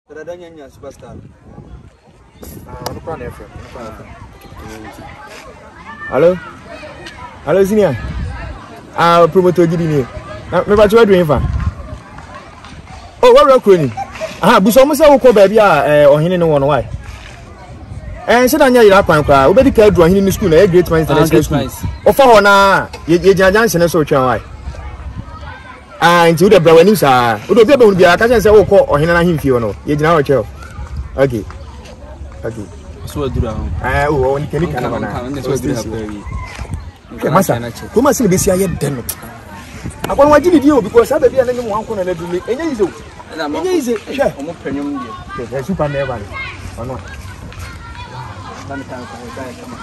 Radanya superstar. Hello? Hello, senior. Promoter Gidini. Me ba chwa doing fa. Oh, what rock running? Buso mo say wo ko ba bia ohene ne won why? Se na nya yira kwan kwa. Wo be di ka adu ohene ni school na Great Minds International School. Ofa ho na ye janjan se ne so twa why? Nti wo de bra wani sa. Wo do bia ba hu bia ka chen say wo ko ohene na himfie no. Ye gina ho che. Okay. Okay. So adura ho. Oh, ni keni kana bana. Okay, masa. Kuma sin be sia ye den. Akwan waji di o because ababi ananyi mo anko na na dumi. Enye yizo. Enye yize. Hwe. Omo panyom die. Okay, super na eba ni. Ono. Bani kan kan kama.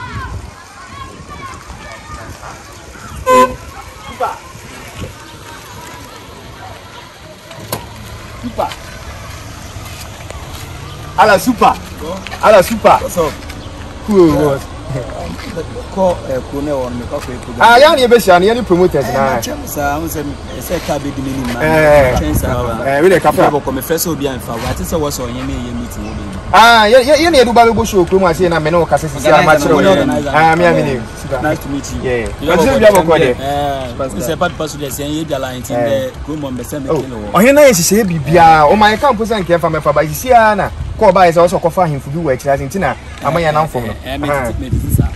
Super. Super. Ala super. Ala super. What's up? Cool. Ko ne won me ko program. Ya na be sia na ye promoters na. Sa am say ka be di mini ma. We dey kafa ko me first obi an fa. What is was on ye meeting obi. Ye na eduba be go show krom ase na me no kase sisi ama chiro. Me amini. Nice to meet you. Yeah. Continue bia boko there. Say Patapaa so dey say ye bia line team there. Krom on be say me kilo. Ohena ye sisi bibia. O my camp say nke fa me fa ba sisi na. Ko ba is also kofa himfu bi wa kira ntina amanya na mfom no.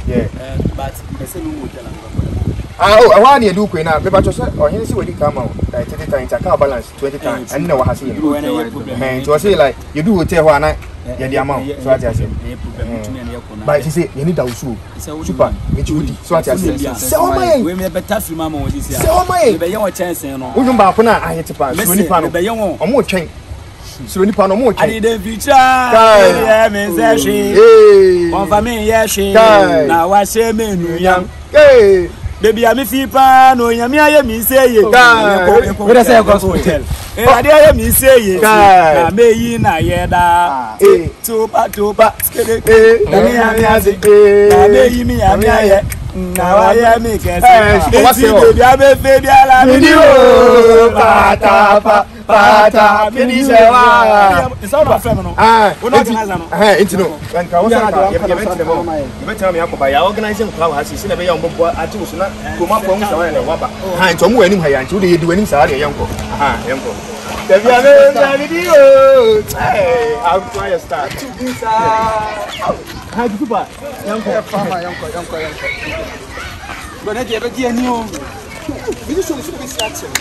Yeah. But me say no hotel and I want you do queen now. But just or he see what you come out like 30 times account balance 20 times. I know what has you. And to say like you do hotel one night, the amount. So I just say. But she say you need a shoe. Super. So I just say. So my. We me better film mama was this year. So my. Be young chance no. We number na I hit pa. So ni pa no. Be young. Omo chen. So ni pa no mo chen. I the future. Yeah, me say she. Confirm me yeah she. Na wa say me nu yam. Hey. Baby, I'm a no yami aye mi say ye. We dey say hotel. Ade aye mi say ye. Na me yi na ye da. Topa skede. Yami aze. Na me yi mi yami aye. Na wa ye mi kese. Baby abe fe bi ala video. Pata kini se wa. It's all about family no. We no organize no. Intino. Kan ka wo say you tell me akoba ya organizing crowd has see na be yan bobo ati usuna kuma ko mu sawa na waba. Nto mu anim ha ya nti wo de yedu anim sawa de yanko. Yanko. Baby ame na video. I'll try to start. Super. Yanko farmer yanko. But na je be dia ni o. Video show should be action.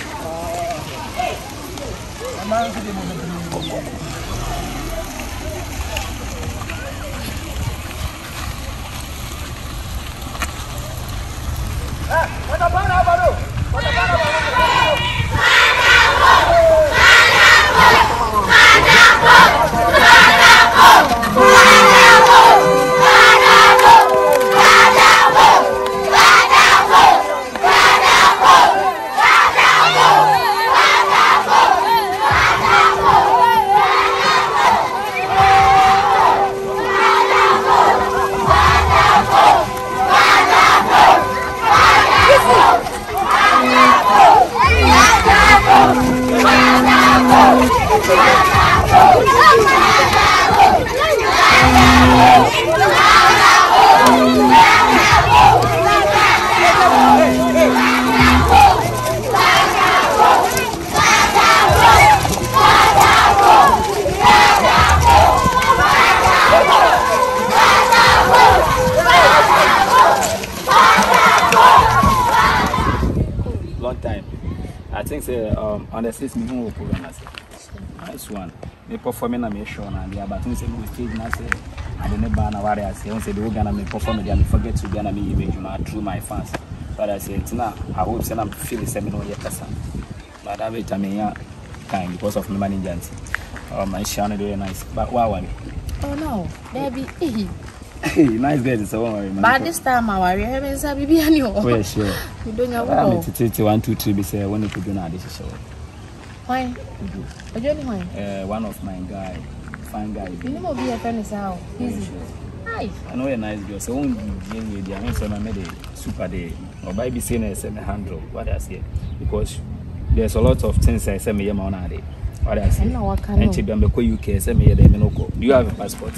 On the system who program as nice one. Me performing na me show na dia but say me stage na say I don't know na ware say on say the Uganda me perform dia me forget to Uganda me image na through my fans. But I say tina I hope say na feel the same no yet person. But that way me ya kind because of my management. My show na very nice. But why? Oh no, baby. Nice girl so man. But this time I worry me say bibi ani o. Oh sure. You don't know. I'm 1 2 3 be say when you do na this show. Why? Why? One of my guy, fine guy. You know be a friend is how easy. Hi. I know a nice girl. So when you dey, I say I made a super day. Or by be saying I say me handle what I say because there's a lot of things I say me yama on a day. What I say? No, I can't. And you be UK, say me there, no go. Do you have a passport?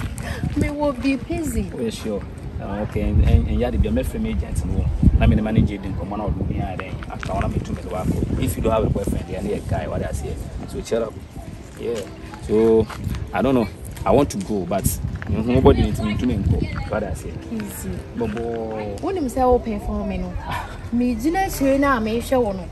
Me will be busy. Oh, sure. Okay, and you had the Mefrem agent. I mean, the manager didn't come on with me. I want me to make the work. If you don't have a boyfriend, you're a guy. What I say? So cheer up. Yeah. So I don't know. I want to go, but nobody needs me to go. What I say? Easy. Bobo. When him say open for me no. Me dina sure na me hwe wo no.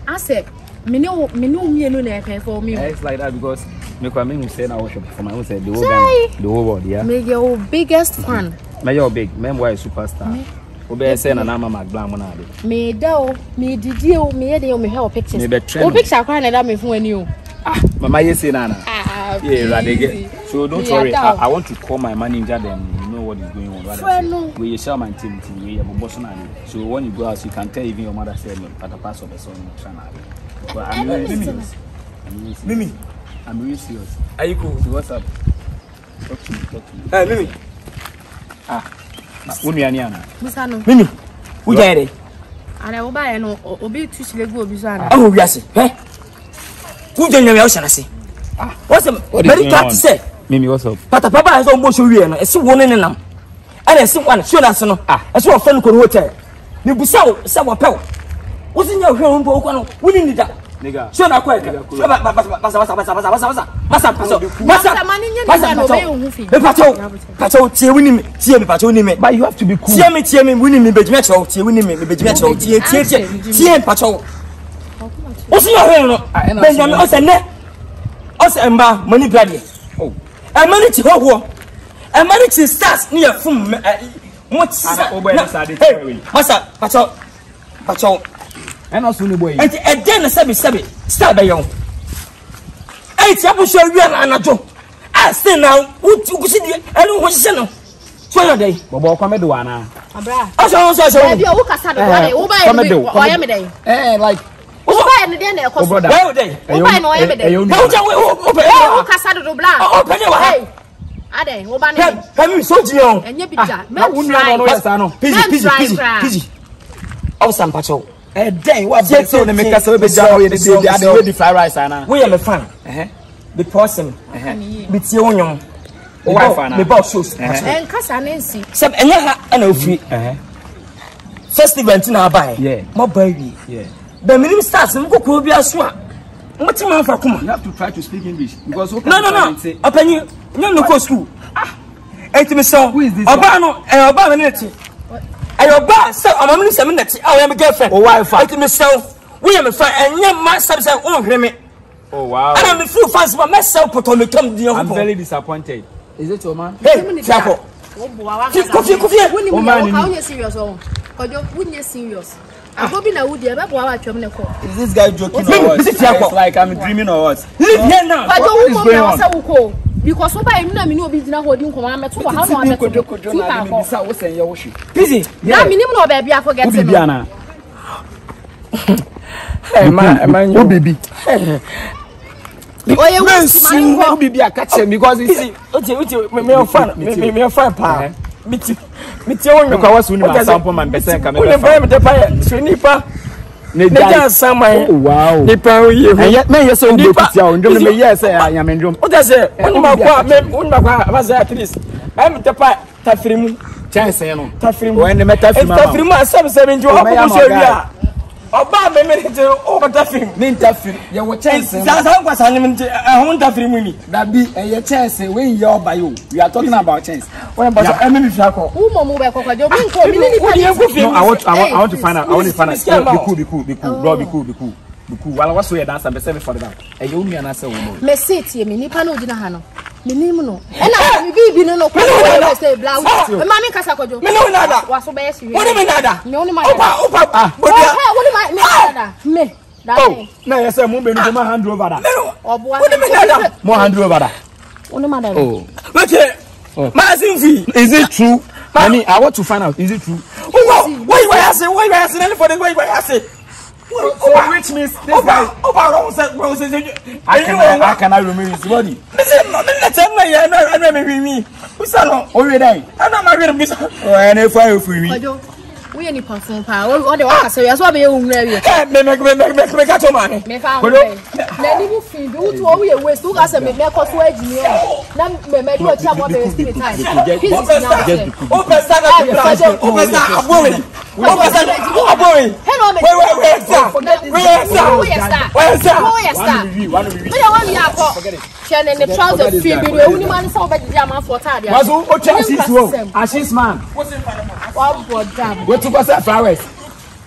I said me no na pay for me. It's like that because me come in say na worship for my own say the whole world, yeah. Me your biggest fan. Me your big, me boy superstar. Obe say na mama glam mo na de. Me da o, me didi o, me dey o me hwe pictures. O picture kwa na da me fun ani o. Ah, mama yes say na. Yeah, right. So don't worry. I want to call my manager then you know what is going on. Right? We share my team. We are boss now. So when you go out, you can tell even your mother said no. Patapaa of the son channel. But I'm really serious. Mimi, I'm really serious. Are you cool? So what's up? Talk to me. Hey, Mimi. Musa no. Mimi, who get it? And I will buy no obi tuchile go obi so ana. Oh, we are say. Hey. Who don't know what I say? What's the very cat to say? Mimi, what's up? Patapaa has almost show you. I see one in them. And I see one. Show us no. I saw a friend called hotel. You be so pel. What's in your home? We need that. Nigga. Show na quiet. Pacho, tie winning me. Tie me, Pacho, me. But you have to be cool. Tie me, winning me, be metro. Tie winning me, be metro. Tie, Pacho. What's in your home? Benjamin, what's a net? Us emba money bloody. Oh, I manage to go. I manage to start near from what's Massa, Pacho, and also the boy. And then a sabi, start by young. I trouble show you and Joe. I stay now. What you see? I don't want to say no. So your day, Bobo, come to one now. Abra. Also, like. Who buy any day na koso? Where they? Who buy no every day? Who kasa do bla? Hey. Ade, who buy any? Come so jion. Enye bija. Piji. Awesome Pacho. Then what say so na make us we be jam we dey fry rice ana. We am a fan. The person. Be tie onyon. O wife ana. Me boss shows. En kasa na nsi. Sem enye ha ana ofri. First event na buy. Yeah. Mo baby. Yeah. The minimum starts in Kokobia Swa. What you want for come? You have to try to speak English because no. Open you no go school. Who is this? Obano Neti. Oba say I'm a 7 that I am a girlfriend. Oh wife. We am a friend and your master say me. Oh wow. And I'm a few fans for myself put on the come. I'm very disappointed. Is it your man? Hey, Chapo. Coffee. How you serious oh? When you serious. Is this guy joking or what? It's like I'm dreaming or what? Leave here now. What is going on? Because somebody know business holding command to how no busy. Yeah, minimum no baby I forget to hey man, you baby. Oh, you will be a catcher because it's me fan pa. Me tell you because we need sample man person come in. Nipa sama wow. Nipa ye. And yet me yes so nipa me yes I am in room. What does it? Unma was at least. I'm tepa tafrimu. Chance no. Tafrimu. When the tafrimu asem 7 Oba me over tafrim. Nin tafrim. Ye wo chance. Za kwasa nim tafrimu ni. That be a chance when you by you. We are talking about chance. When about me fiako. Who mo be kokwajo me ko mi ni no, I want to find out. Be cool. Bro, be cool. While I was so dance and be seven for that. E you me anasa wo no. Me sit ye me nipa no gina ha no. Me nim no. E na me bibi no ko say bla. Me ma me kasa kojo. Me no nada. Wa so be yes. What do me nada? Me only my. Opa. What do my nada? Me. Oh, na yes mo be no ma hand over that. What do me nada? Mo hand over that. Only my nada. Oh. Okay. Is it true? I mean, I want to find out. Is it true? Why I say? For the way I say. So which means this guy. How can I remove his body? Me. Who's that? Oh, you die. I'm not married. Oh, and if I free me. We we any perform pa. All the work say so be you nwere. Me catch man. Me fa. Na ni bu fi bi utu o we waste. Who say me cause we agini o. Na me do achi abo be still time.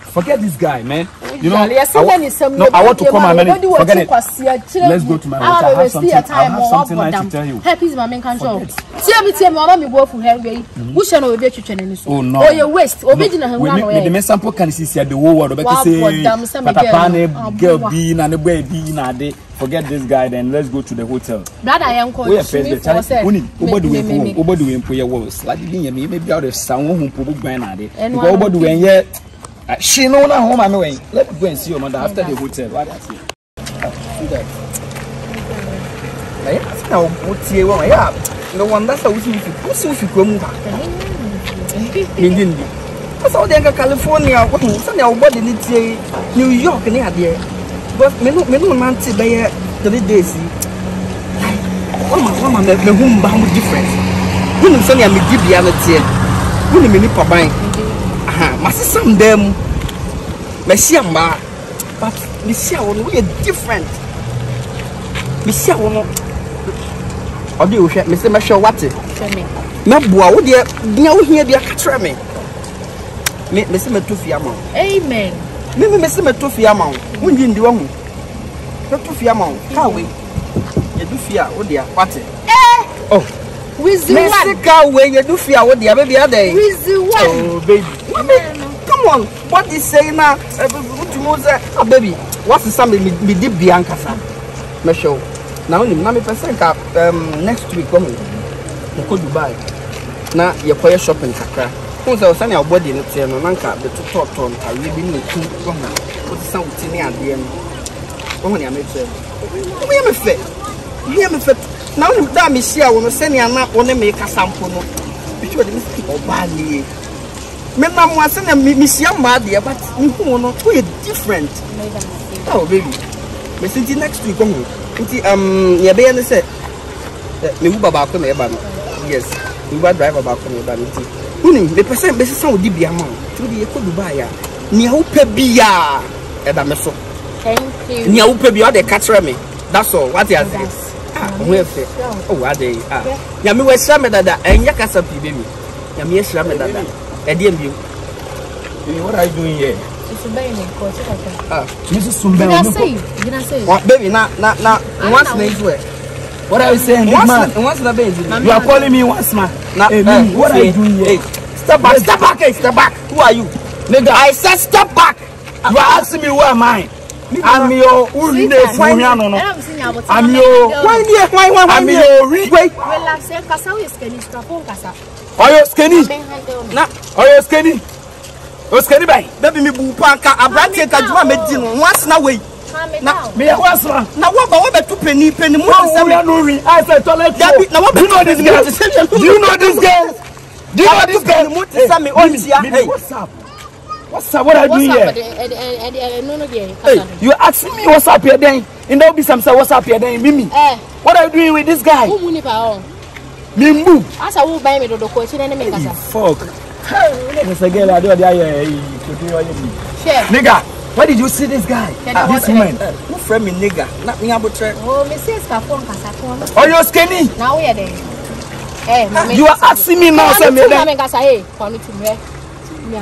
Forget this guy, man. You know, I want to come and manage. Forget it. Let's go to my house. I have something nice to tell you. Happy is my main control. Tell me work for her. Who shall know be chicken? Oh no. Oh, you waste. Original. The main sample can see the whole world. Patapaa, girl being and the boy being a day. Forget this guy, then let's go to the hotel. Brother, I am calling. Maybe out of someone who put by now. She know now home I'm going. Let's go and see your mother after the hotel. What that's it. No one that's how we see if you come back. That's how they California. What nobody needs New York near there. But me no man say by 3 days. Mama, me home bound difference. You know, Sonia, me give the other tear. You know, me need for buying. My sister, them, Messiah, but Messiah, we are different. Messiah, or do you Mr. Marshall what? Mabua, would you know here be a catcher me? Mr. Matufiamon. Amen. Maybe Mr. Matufiamon, when you do one. Matufiamon, how we? You do fear, what dear, what? Oh, with the car where you do fear, what dear, baby, other day. With the one, oh, baby. Come on, what is saying now? Baby, what's the something me did Bianca? Me show. Now, Nami percent next week coming. You could Dubai. Now, you're quite shopping. Who's our son, your body in the tail, and Nanka, the two top on, I live in the 2 women. What's the sound in the end? Only I made say, we have a fit. We have a fit. Now, damn, is here when I send you not on the make a sample. Between the people badly. Remember, I sent a Miss Yamba, but we are different. Oh, baby. We see next week. Yeah, baby, said, me about me, yes, we were drive about me, but the percent basis of the amount to the Dubai. Niau Pebia, Edameso. Thank you. Niau Pebia, they catch me. That's all. What is this? Oh, are they? Yami was shammed that and Yakasa baby. Yami shammed that. What are you doing here? Mrs. Sumbe. What baby? Now, what's name? What are you saying? What's the baby? You are calling me once, man. What are you doing here? Step back, step back. Who are you? Nigga, I said step back. You are asking me who am I? I'm your I'm your wait. Are you skinny? Are you skinny? Oh, skinny by baby me bupanka abrante kaduma medino once na way. Now me once na what about 2 penny more I said toilet. Now what do you know this girl? Do you know this girl? Do you know this girl? Hey, what's up? What's up? What are you doing here? Hey, you asking me what's up here then? And there'll be some say what's up here then, Mimi. What are you doing with this guy? Mimbu. As I will buy me the question and make us fuck. Mr. Girl, I do nigga, where did you see this guy? This woman. Who friend me nigga? Not me about try. Oh, Mrs. Kapon Kasakon. Oh, you're skinny? Now we are there. Hey, you are asking me now, say me then. Hey, for me to me. Hey,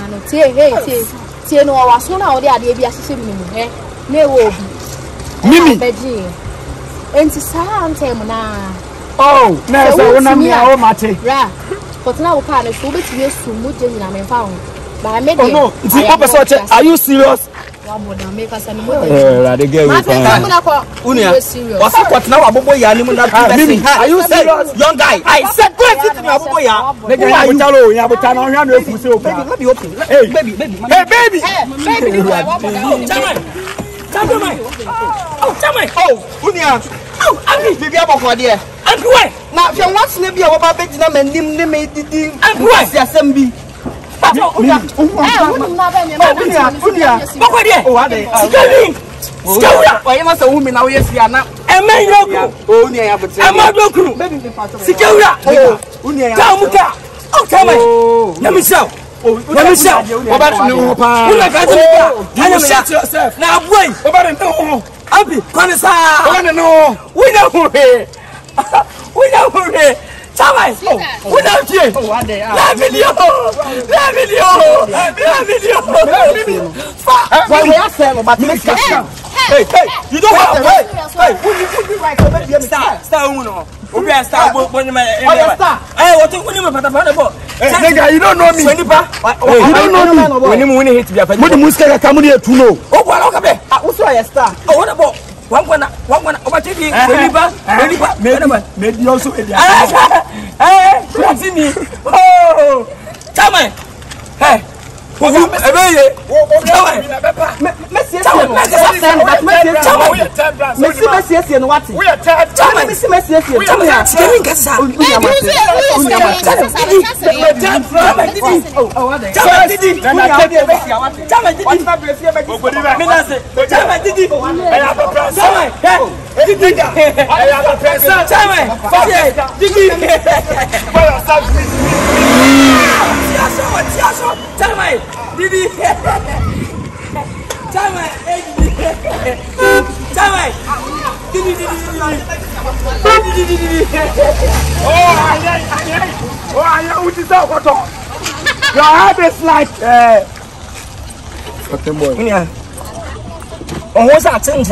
no, I was one out there, they be assisting me. Ne will be. Mimi. And to sound now. Oh, no, so when I'm here, oh, Mate. But now, kind of, so it's used to move in a found. But I made no. Are you serious? Make us any more. The girl what's now a boy? Are you serious? Young guy, I said, go and sit in your boy. Hey, baby. Oh, Unia. Oh, I need to be able for dear. And why? Now, if you want to be able to be able to be able to be Hey, you don't have to wait. Hey, who you right? Star, we are star. What you Patapaa? Nigga, you don't know me. You don't know me. When you hit me, what the Muska come here to know? Oh, what okay? Who's a star? Oh, what about one over TV? Maybe also. Hey, oh, come on. Hey. Didi, your head is like fucking boy. Oh, what's that thing?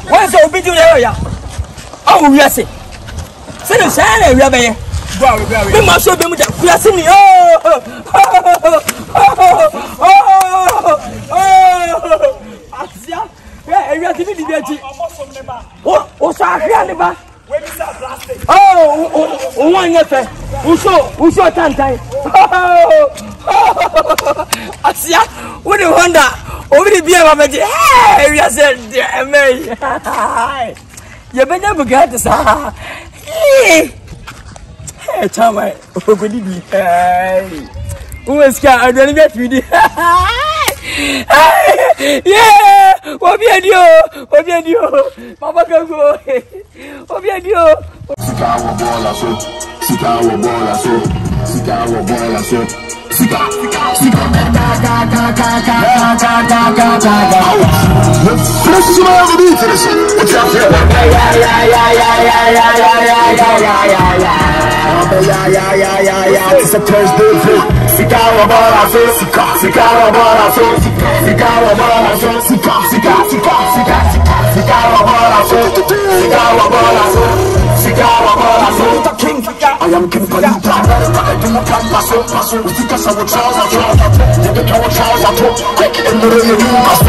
What's the video area? Oh, we are saying, say the shine, we are there. We must show them that we are seeing. Hey, Chama, who could be? Who is I don't get with it. Yeah, what be you? What be you? Papa can go. What be you? It's a Thursday. Cigar Bolar, cigar Bolar, cigar Bolar, cigar Bolar, King. I am King Palita. I do not come muscle. We think I saw a child. Never know a child. Quick in the rain, you must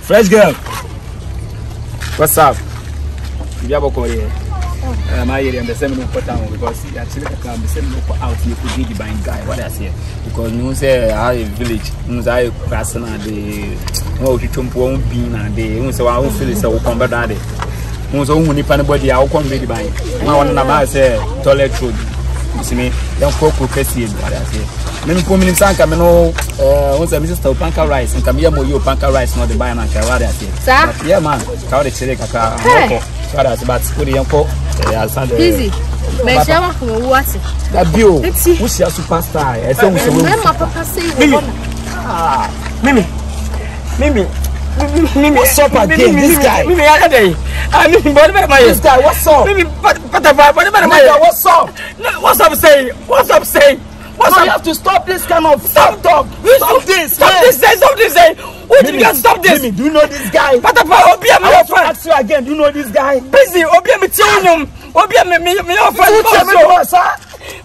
Fresh girl, what's up? You have a call here. My area, I'm the same no town because actually the same no out here to be the buying guy. What I say because you say I village, you say person the no to jump one bean and they say I will feel it so come back there. You say only anybody I will come be the buying. Now one number say toilet road. You see me? Don't cook crazy. What I say. Mimi come in Sanka, me no. Once I Mr. Panka rice and come here more you Panka rice not the buy na what I say. Yeah man, how the chile kaka. So that's but good young co. Easy. Me shama ko what? That bio. Who's your superstar? I say who's my papa say Mimi. What's up again? This guy. Mimi, this guy, what's up? Mimi, Patapaa, what's up? What's up saying? What's up saying? What's up? You have to stop this kind of talk. Stop this. Stop this. What you can stop this? Mimi, do you know this guy? Patapaa, Obia, me your friend. Ask you again. Do you know this guy? Busy, Obia, me children. Obia, me your friend.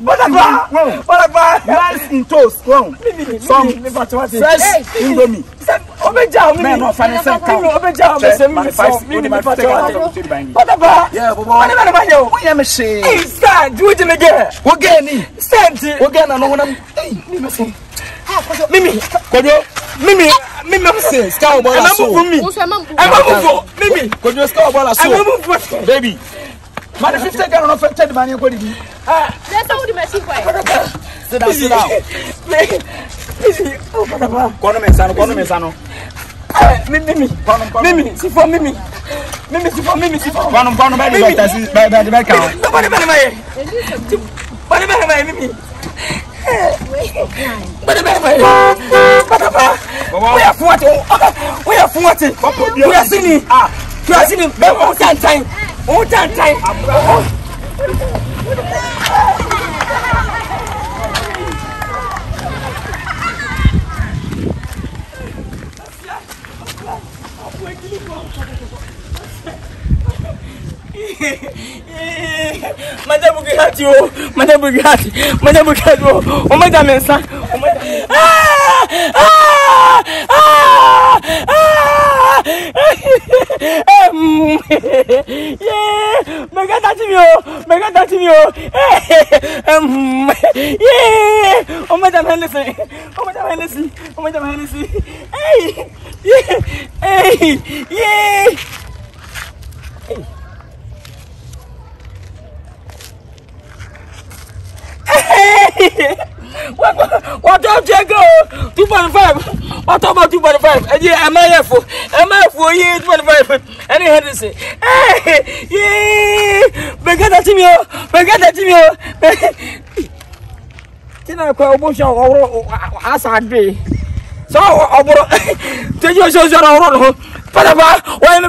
Patapaa, rice in toast. Wrong. Some fresh indomie. Obeja, me no finance account. Obeja, me say me Patapaa. Yeah, What am I saying? Hey, stand. Do it again. What again? Stand. Again, I know what I'm. Mimi, Kwadwo. Mimi, say, Scout Bolar so. Mimi, Kwadwo Scout Bolar so. Baby. Man, 50 Ghana no 50 man ko di. Let's go the machine boy. Sit down. Oh, Patapaa. Kono me sano. Mimi, si for Mimi. Mimi, si for. Kono ba di doctor si ba count. Nobody Mimi. Patapaa. We are fuati. We are singing. You are singing. All time. Madame Bugatti, oh madame Mensa, oh madame Hennessy, What up, Jago? 2.5. What about 2.5? Yeah, am I for 2.5? Any Hennessy? Hey, yeah, Begada Timio. Can I call Bush or as I be? So, take your shows around. Patapaa, why am I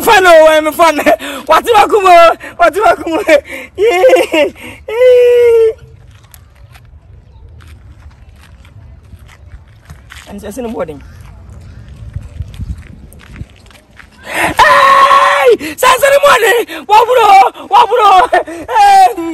fun? What do I come? Yeah. And just in the morning. Hey! Sense in the morning! What bro?